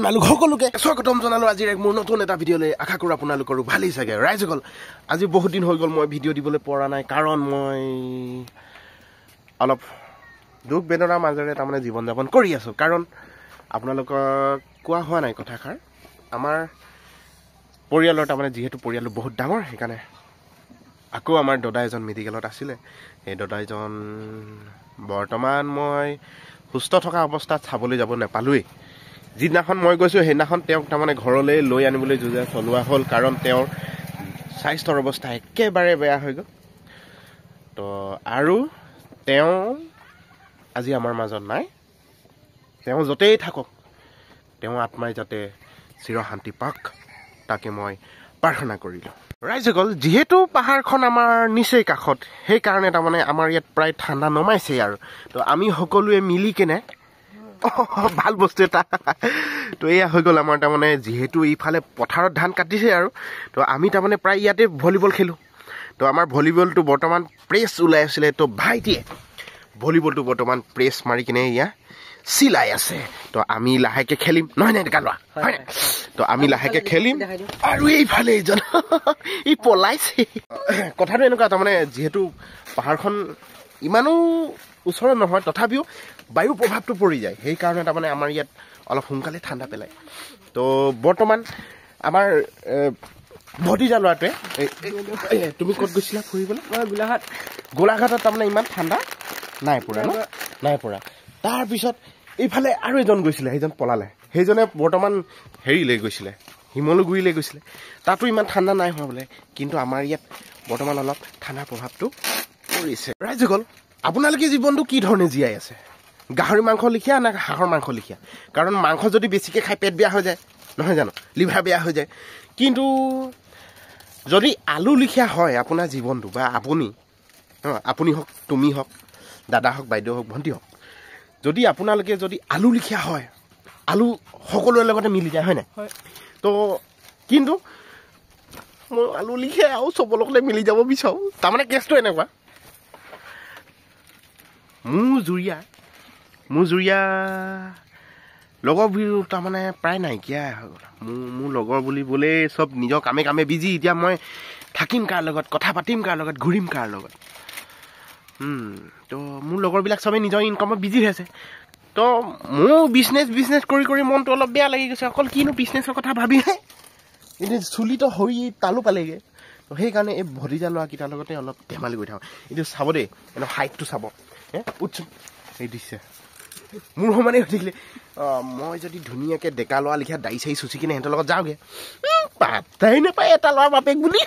আপোনালোক সকলোকে স্বাগতম জনালো আজিৰ এক মোৰ নতুন এটা ভিডিঅ'লৈ আশা কৰোঁ আপোনালোকৰো ভালেই চাগে ৰাইজসকল আজি বহুত দিন হৈ গ'ল মই ভিডিঅ' দিবলৈ পৰা নাই কাৰণ মই অলপ দুখ বেদনাৰ মাজেৰে তাৰমানে জীৱন যাপন কৰি আছোঁ কাৰণ আপোনালোকক কোৱা হোৱা নাই কথাষাৰ আমাৰ পৰিয়ালৰ তাৰমানে যিহেতু পৰিয়ালটো বহুত ডাঙৰ সেইকাৰণে আকৌ আমাৰ দাদা এজন মেডিকেলত আছিলে সেই দাদাজন বৰ্তমান মই সুস্থ থকা অৱস্থাত চাবলৈ যাব নাপালোৱেই যিদিনাখন মই গৈছোঁ সেইদিনাখন তেওঁক তাৰমানে ঘৰলৈ লৈ আনিবলৈ যোজা চলোৱা হ'ল কাৰণ তেওঁৰ স্বাস্থ্যৰ অৱস্থা একেবাৰে বেয়া হৈ গ'ল তো আৰু তেওঁ আজি আমাৰ মাজত নাই তেওঁ য'তেই থাকক তেওঁ আত্মাই যাতে চিৰশান্তি পাওক তাকে মই প্ৰাৰ্থনা কৰিলোঁ ৰাইজসকল যিহেতু পাহাৰখন আমাৰ নিচেই কাষত সেইকাৰণে তাৰমানে আমাৰ ইয়াত প্ৰায় ঠাণ্ডা নমাইছেই আৰু তো আমি সকলোৱে মিলি কেনে ভাল বস্তু এটা তো এয়া হৈ গ'ল আমাৰ তাৰমানে যিহেতু ইফালে পথাৰত ধান কাটিছে আৰু তো আমি তাৰমানে প্ৰায় ইয়াতে ভলীবল খেলোঁ তো আমাৰ ভলীবলটো বৰ্তমান প্ৰেছ ওলাই আছিলে তো ভাইটিয়ে ভলীবলটো বৰ্তমান প্ৰেছ মাৰি কিনে ইয়াত চিলাই আছে তো আমি লাহেকৈ খেলিম নহয় নাই ডেকা লোৱা হয় নাই তো আমি লাহেকৈ খেলিম আৰু এইফালে এইজন ই পলাইছে কথাটো এনেকুৱা তাৰমানে যিহেতু পাহাৰখন ইমানো ওচৰত নহয় তথাপিও বায়ু প্ৰভাৱটো পৰি যায় সেইকাৰণে তাৰমানে আমাৰ ইয়াত অলপ সোনকালে ঠাণ্ডা পেলায় তো বৰ্তমান আমাৰ ভতিজা ল'ৰাটোৱে তুমি ক'ত গৈছিলা ফুৰিবলৈ গোলাঘাটত তাৰমানে ইমান ঠাণ্ডা নাই পৰা ন নাই পৰা তাৰপিছত এইফালে আৰু এজন গৈছিলে সেইজন পলালে সেইজনে বৰ্তমান হেৰিলৈ গৈছিলে শিমলুগুৰিলৈ গৈছিলে তাতো ইমান ঠাণ্ডা নাই হোৱা বোলে কিন্তু আমাৰ ইয়াত বৰ্তমান অলপ ঠাণ্ডাৰ প্ৰভাৱটো পৰিছে ৰাইজসকল আপোনালোকে জীৱনটো কি ধৰণে জীয়াই আছে গাহৰি মাংস লিখীয়া নে হাঁহৰ মাংস লিখীয়া কাৰণ মাংস যদি বেছিকৈ খাই পেট বেয়া হৈ যায় নহয় জানো লিভাৰ বেয়া হৈ যায় কিন্তু যদি আলু লিখীয়া হয় আপোনাৰ জীৱনটো বা আপুনি হওক তুমি হওক দাদা হওক বাইদেউ হওক ভণ্টি হওক যদি আপোনালোকে যদি আলু লিখীয়া হয় আলু সকলোৰে লগতে মিলি যায় হয় নাই তো কিন্তু মই আলু লিখীয়া আৰু চবৰ লগতে মিলি যাব বিচাৰোঁ তাৰমানে কেছটো এনেকুৱা মোৰ জুৰীয়া লগৰ তাৰমানে প্ৰায় নাইকিয়া হৈ গ'ল মোৰ লগৰ বুলিবলৈ চব নিজৰ কামে কামে বিজি এতিয়া মই থাকিম কাৰ লগত কথা পাতিম কাৰ লগত ঘূৰিম কাৰ লগত তো মোৰ লগৰবিলাক চবেই নিজৰ ইনকামত বিজি হৈ আছে তো মোৰ বিজনেছ কৰি মনটো অলপ বেয়া লাগি গৈছে অকল কিনো বিজনেছৰ কথা ভাবিহে কিন্তু চুলিটো সৰি তালো পালেগৈ তো সেইকাৰণে এই ভতিজা ল'ৰাকেইটাৰ লগতে অলপ ধেমালি কৰি থাকোঁ এইটো চাব দেই এনে হাইটটো চাব উঠছোন এই দিছে মোৰ সমানে হৈ থাকিলে মই যদি ধুনীয়াকৈ ডেকা ল'ৰা লিখা দাড়ি চাৰি চুচি কিনে সিহঁতৰ লগত যাওঁগৈ পাত্তাই নাপায় এটা ল'ৰা বাপেক বুলি